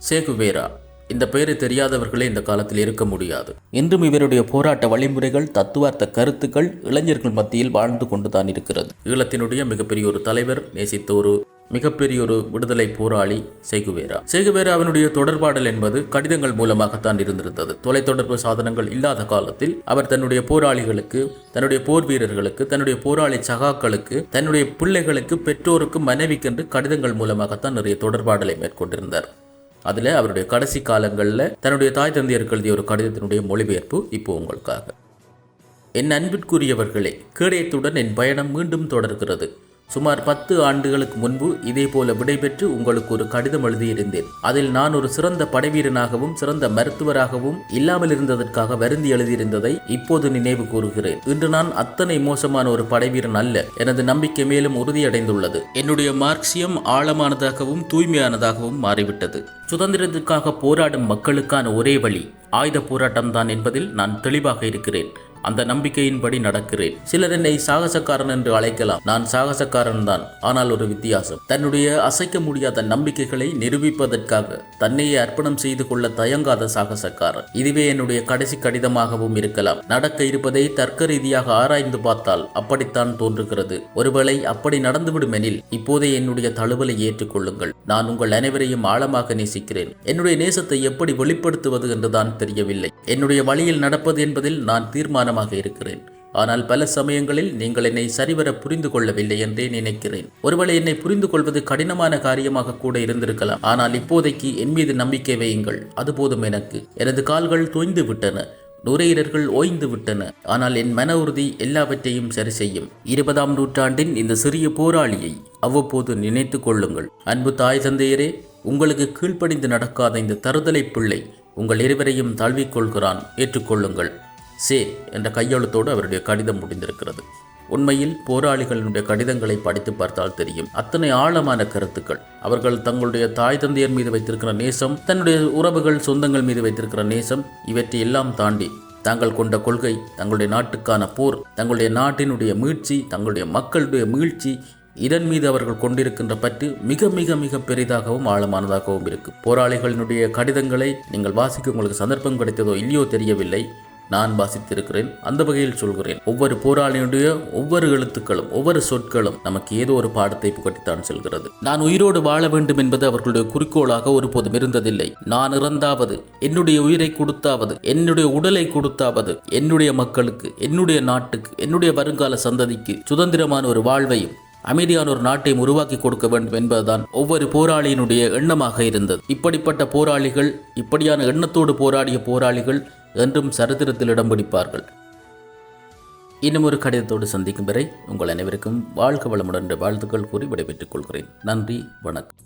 சேகுவேரா இந்த பெயரை தெரியாதவர்களே இந்த காலத்தில் இருக்க முடியாது. இன்றும் இவருடைய போராட்ட வழிமுறைகள், தத்துவார்த்த கருத்துக்கள் இளைஞர்கள் மத்தியில் வாழ்ந்து கொண்டுதான் இருக்கிறது. ஈழத்தினுடைய மிகப்பெரிய ஒரு தலைவர், நேசித்த ஒரு மிகப்பெரிய ஒரு விடுதலை போராளி சேகுவேரா. சேகுவேராவினுடைய தொடர்பாடல் என்பது கடிதங்கள் மூலமாகத்தான் இருந்திருந்தது. தொலைத்தொடர்பு சாதனங்கள் இல்லாத காலத்தில் அவர் தன்னுடைய போராளிகளுக்கு, தன்னுடைய போர் வீரர்களுக்கு, தன்னுடைய போராளி சகாக்களுக்கு, தன்னுடைய பிள்ளைகளுக்கு, பெற்றோருக்கு, மனைவிக்கென்று கடிதங்கள் மூலமாகத்தான் நிறைய தொடர்பாடலை மேற்கொண்டிருந்தார். அதில் அவருடைய கடைசி காலங்களில் தன்னுடைய தாய் தந்தையருக்கு எழுதிய ஒரு கடிதத்தினுடைய மொழிபெயர்ப்பு இப்போ உங்களுக்காக. என் அன்பிற்குரியவர்களே, கேடயத்துடன் என் பயணம் மீண்டும் தொடர்கிறது. சுமார் 10 ஆண்டுகளுக்கு முன்பு இதேபோல விடைபெற்று உங்களுக்கு ஒரு கடிதம் எழுதியிருந்தேன். அதில் நான் ஒரு சிறந்த படைவீரனாகவும் சிறந்த மருத்துவராகவும் இல்லாமல் இருந்ததற்காக வருந்தி எழுதியிருந்ததை இப்போது நினைவு கூறுகிறேன். இன்று நான் அத்தனை மோசமான ஒரு படைவீரன் அல்ல. எனது நம்பிக்கை மேலும் உறுதியடைந்துள்ளது. என்னுடைய மார்க்சியம் ஆழமானதாகவும் தூய்மையானதாகவும் மாறிவிட்டது. சுதந்திரத்திற்காக போராடும் மக்களுக்கான ஒரே வழி ஆயுத போராட்டம்தான் என்பதில் நான் தெளிவாக இருக்கிறேன். அந்த நம்பிக்கையின்படி நடக்கிறேன். சிலர் என்னை சாகசக்காரன் என்று அழைக்கலாம். நான் சாகசக்காரன் தான், ஆனால் ஒரு வித்தியாசம். தன்னுடைய அசைக்க முடியாத நம்பிக்கைகளை நிரூபிப்பதற்காக தன்னையே அர்ப்பணம் செய்து கொள்ள தயங்காத சாகசக்காரன். இதுவே என்னுடைய கடைசி கடிதமாகவும் இருக்கலாம். நடக்க இருப்பதை தர்க்க ரீதியாக ஆராய்ந்து பார்த்தால் அப்படித்தான் தோன்றுகிறது. ஒருவேளை அப்படி நடந்துவிடும் எனில் இப்போதே என்னுடைய தழுவலை ஏற்றுக்கொள்ளுங்கள். நான் உங்கள் அனைவரையும் ஆழமாக நேசிக்கிறேன். என்னுடைய நேசத்தை எப்படி வெளிப்படுத்துவது என்றுதான் தெரியவில்லை. என்னுடைய வழியில் நடப்பது என்பதில் நான் தீர்மானம் இருக்கிறேன். ஆனால் பல சமயங்களில் நீங்கள் என்னை சரிவர புரிந்து கொள்ளவில்லை என்றே நினைக்கிறேன். ஒருவேளை என்னை புரிந்து கொள்வது கடினமான காரியமாக கூட இருந்திருக்கலாம். ஆனால் இப்போதைக்கு என் மீது நம்பிக்கை வையுங்கள். அது போதும் எனக்கு. எனது கால்கள் தோய்ந்து விட்டன, நுரையீரல்கள் ஓய்ந்து விட்டன. ஆனால் என் மன உறுதி எல்லாவற்றையும் சரி செய்யும். 20ஆம் நூற்றாண்டின் இந்த சிறிய போராளியை அவ்வப்போது நினைத்து கொள்ளுங்கள். அன்பு தாய் தந்தையரே, உங்களுக்கு கீழ்ப்படிந்து நடக்காத இந்த தருதலை பிள்ளை உங்கள் இருவரையும் தழுவிக்கொள்கிறான். ஏற்றுக்கொள்ளுங்கள். சே என்ற கையெழுத்தோடு அவருடைய கடிதம் முடிந்திருக்கிறது. உண்மையில் போராளிகளினுடைய கடிதங்களை படித்து பார்த்தால் தெரியும், அத்தனை ஆழமான கருத்துக்கள். அவர்கள் தங்களுடைய தாய் தந்தையர் மீது வைத்திருக்கிற நேசம், தன்னுடைய உறவுகள் சொந்தங்கள் மீது வைத்திருக்கிற நேசம், இவற்றை எல்லாம் தாண்டி தாங்கள் கொண்ட கொள்கை, தங்களுடைய நாட்டுக்கான போர், தங்களுடைய நாட்டினுடைய மீட்சி, தங்களுடைய மக்களுடைய மீழ்ச்சி, இதன் மீது அவர்கள் கொண்டிருக்கின்ற பற்று மிக மிக மிக பெரிதாகவும் ஆழமானதாகவும் இருக்கு. போராளிகளினுடைய கடிதங்களை நீங்கள் வாசிக்க உங்களுக்கு சந்தர்ப்பம் கிடைத்ததோ இல்லையோ தெரியவில்லை. நான் வாசித்திருக்கிறேன். அந்த வகையில் சொல்கிறேன், ஒவ்வொரு போராளியுடைய ஒவ்வொரு எழுத்துக்களும், ஒவ்வொரு சொற்களும் நமக்கு ஏதோ ஒரு பாடத்தை புகட்டித்தான் செல்கிறது. நான் உயிரோடு வாழ வேண்டும் என்பது அவர்களுடைய குறிக்கோளாக ஒருபோதும் இருந்ததில்லை. நான் இறந்தாவது, என்னுடைய உயிரை கொடுத்தாவது, என்னுடைய உடலை கொடுத்தாவது, என்னுடைய மக்களுக்கு, என்னுடைய நாட்டுக்கு, என்னுடைய வருங்கால சந்ததிக்கு சுதந்திரமான ஒரு வாழ்வையும் அமைதியான ஒரு நாட்டையும் உருவாக்கி கொடுக்க வேண்டும் என்பதுதான் ஒவ்வொரு போராளியினுடைய எண்ணமாக இருந்தது. இப்படிப்பட்ட போராளிகள், இப்படியான எண்ணத்தோடு போராடிய போராளிகள் என்றும் சரித்திரத்தில் இடம் பிடிப்பார்கள். இன்னும் ஒரு கடிதத்தோடு சந்திக்கும் வரை உங்கள் அனைவருக்கும் வாழ்க வளமுடன் வாழ்த்துக்கள் கூறி விடைபெற்றுக் கொள்கிறேன். நன்றி, வணக்கம்.